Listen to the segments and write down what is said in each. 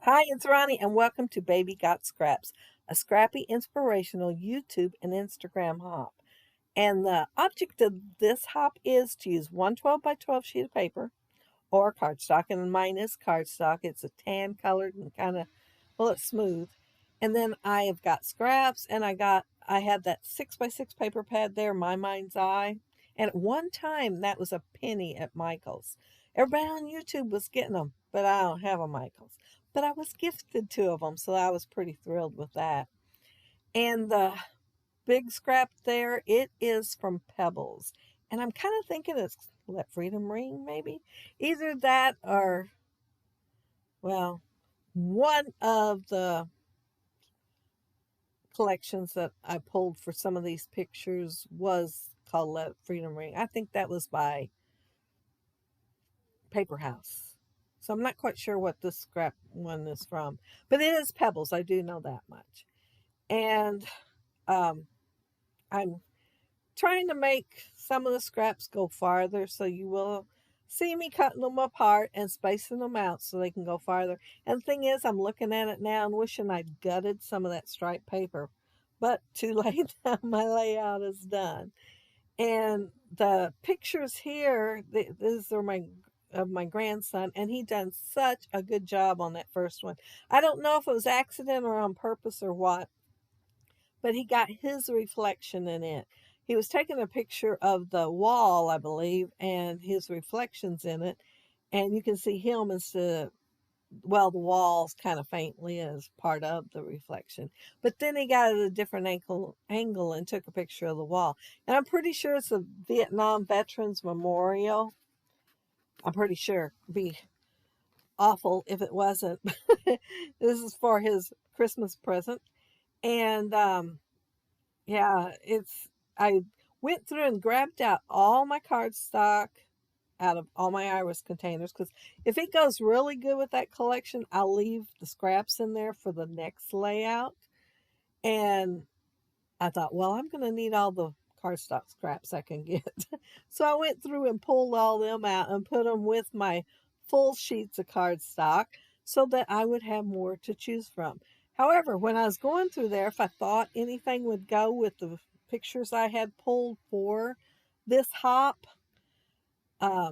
Hi, it's Ronnie, and welcome to Baby Got Scraps, a scrappy, inspirational YouTube and Instagram hop. And the object of this hop is to use one 12 by 12 sheet of paper or cardstock, and mine is cardstock. It's a tan colored and kind of, well, it's smooth. And then I have got scraps, and I had that 6 by 6 paper pad there, my mind's eye. And at one time, that was a penny at Michael's. Everybody on YouTube was getting them, but I don't have a Michael's. But I was gifted two of them, so I was pretty thrilled with that. And the big scrap there, it is from Pebbles. And I'm kind of thinking it's Let Freedom Ring, maybe? Either that or, well, one of the collections that I pulled for some of these pictures was called Let Freedom Ring. I think that was by Paper House. So I'm not quite sure what this scrap one is from, but it is Pebbles. I do know that much. And um, I'm trying to make some of the scraps go farther, so you will see me cutting them apart and spacing them out so they can go farther. And the thing is, I'm looking at it now and wishing I'd gutted some of that striped paper, but too late. My layout is done. And the pictures here, these are my of my grandson, and he done such a good job on that first one. I don't know if it was accident or on purpose or what, but he got his reflection in it. He was taking a picture of the wall, I believe, and his reflections in it, and you can see him instead of, well, the walls kind of faintly as part of the reflection. But then he got at a different angle and took a picture of the wall. And I'm pretty sure it's a Vietnam Veterans Memorial. I'm pretty sure. It'd be awful if it wasn't. This is for his Christmas present. And yeah, I went through and grabbed out all my cardstock out of all my iris containers, because if it goes really good with that collection, I'll leave the scraps in there for the next layout. And I thought, well, I'm going to need all the cardstock scraps I can get. So I went through and pulled all them out and put them with my full sheets of cardstock so that I would have more to choose from. However, when I was going through there, if I thought anything would go with the pictures I had pulled for this hop, I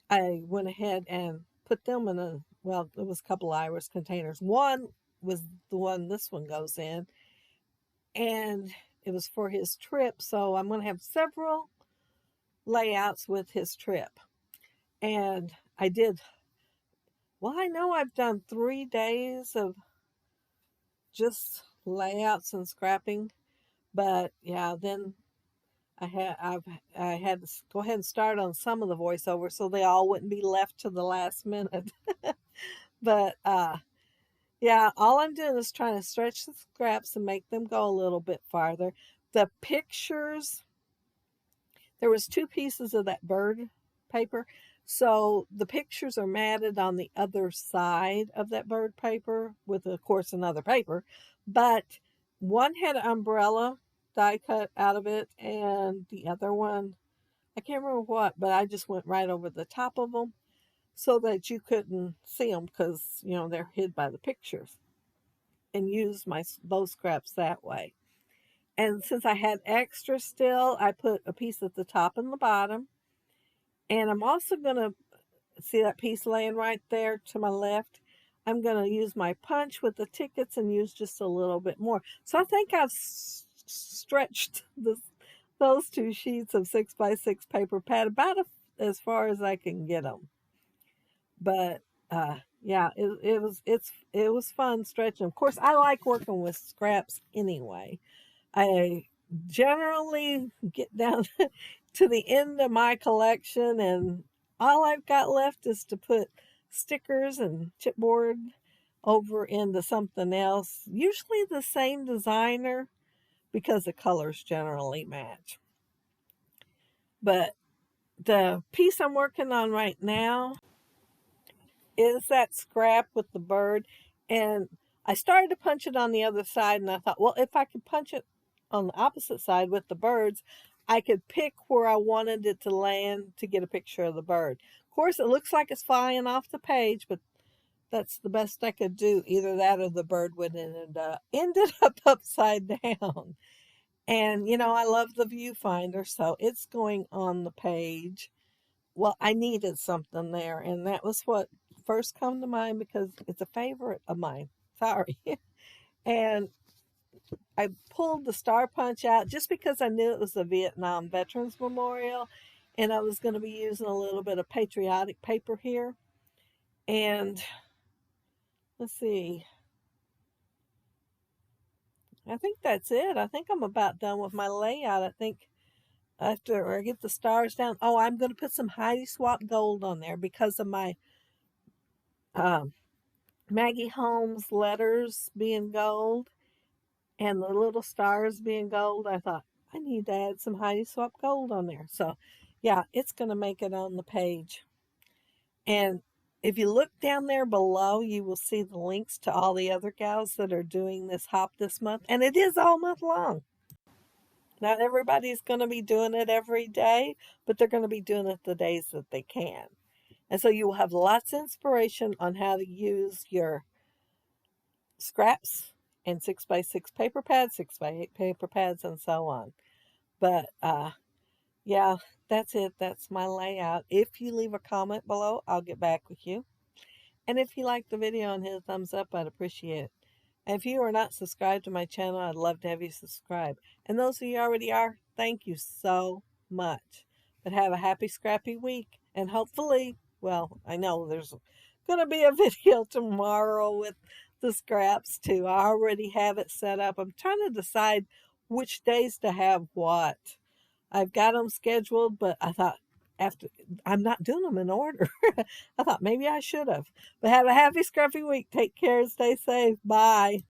went ahead and put them in well, it was a couple iris containers. One was the one this one goes in, and it was for his trip. So I'm going to have several layouts with his trip. And I did, well, I know I've done 3 days of just layouts and scrapping, but yeah, then I had to go ahead and start on some of the voiceover so they all wouldn't be left to the last minute. But yeah, all I'm doing is trying to stretch the scraps and make them go a little bit farther. The pictures, there was 2 pieces of that bird paper, so the pictures are matted on the other side of that bird paper with, of course, another paper. But one had an umbrella die cut out of it, and the other one, I can't remember what, but I just went right over the top of them so that you couldn't see them, because they're hid by the pictures, and used those scraps that way. And since I had extra still, I put a piece at the top and the bottom. And I'm also going to see that piece laying right there to my left. I'm going to use my punch with the tickets and use just a little bit more. So I think I've stretched those 2 sheets of 6 by 6 paper pad about as far as I can get them. But yeah, it was fun stretching. Of course, I like working with scraps anyway. I generally get down to the end of my collection, and all I've got left is to put stickers and chipboard over into something else, usually the same designer, because the colors generally match. But the piece I'm working on right now is that scrap with the bird, and I started to punch it on the other side, and I thought, well, if I could punch it on the opposite side with the birds, I could pick where I wanted it to land to get a picture of the bird. Of course, it looks like it's flying off the page, but that's the best I could do. Either that or the bird would ended up upside down. And, you know, I love the viewfinder, so it's going on the page. Well, I needed something there, and that was what first come to mind because it's a favorite of mine. Sorry. And I pulled the Star Punch out just because I knew it was a Vietnam Veterans Memorial, and I was going to be using a little bit of patriotic paper here. And let's see. I think that's it. I think I'm about done with my layout. I think after I get the stars down, oh, I'm going to put some Heidi Swap gold on there because of my um, Maggie Holmes letters being gold and the little stars being gold. I thought I need to add some Heidi Swap gold on there. So yeah, it's going to make it on the page. And if you look down there below, you will see the links to all the other gals that are doing this hop this month. And it is all month long. Not everybody's going to be doing it every day, but they're going to be doing it the days that they can. And so you will have lots of inspiration on how to use your scraps and 6x6 paper pads, 6x8 paper pads, and so on. But yeah, that's it. That's my layout. If you leave a comment below, I'll get back with you. And if you like the video and hit a thumbs up, I'd appreciate it. And if you are not subscribed to my channel, I'd love to have you subscribe. And those of you already are, thank you so much. But have a happy, scrappy week. And hopefully, well, I know there's going to be a video tomorrow with the scraps too. I already have it set up. I'm trying to decide which days to have what. I've got them scheduled, but I thought I'm not doing them in order. I thought maybe I should have. But have a happy, scruffy week. Take care and stay safe. Bye.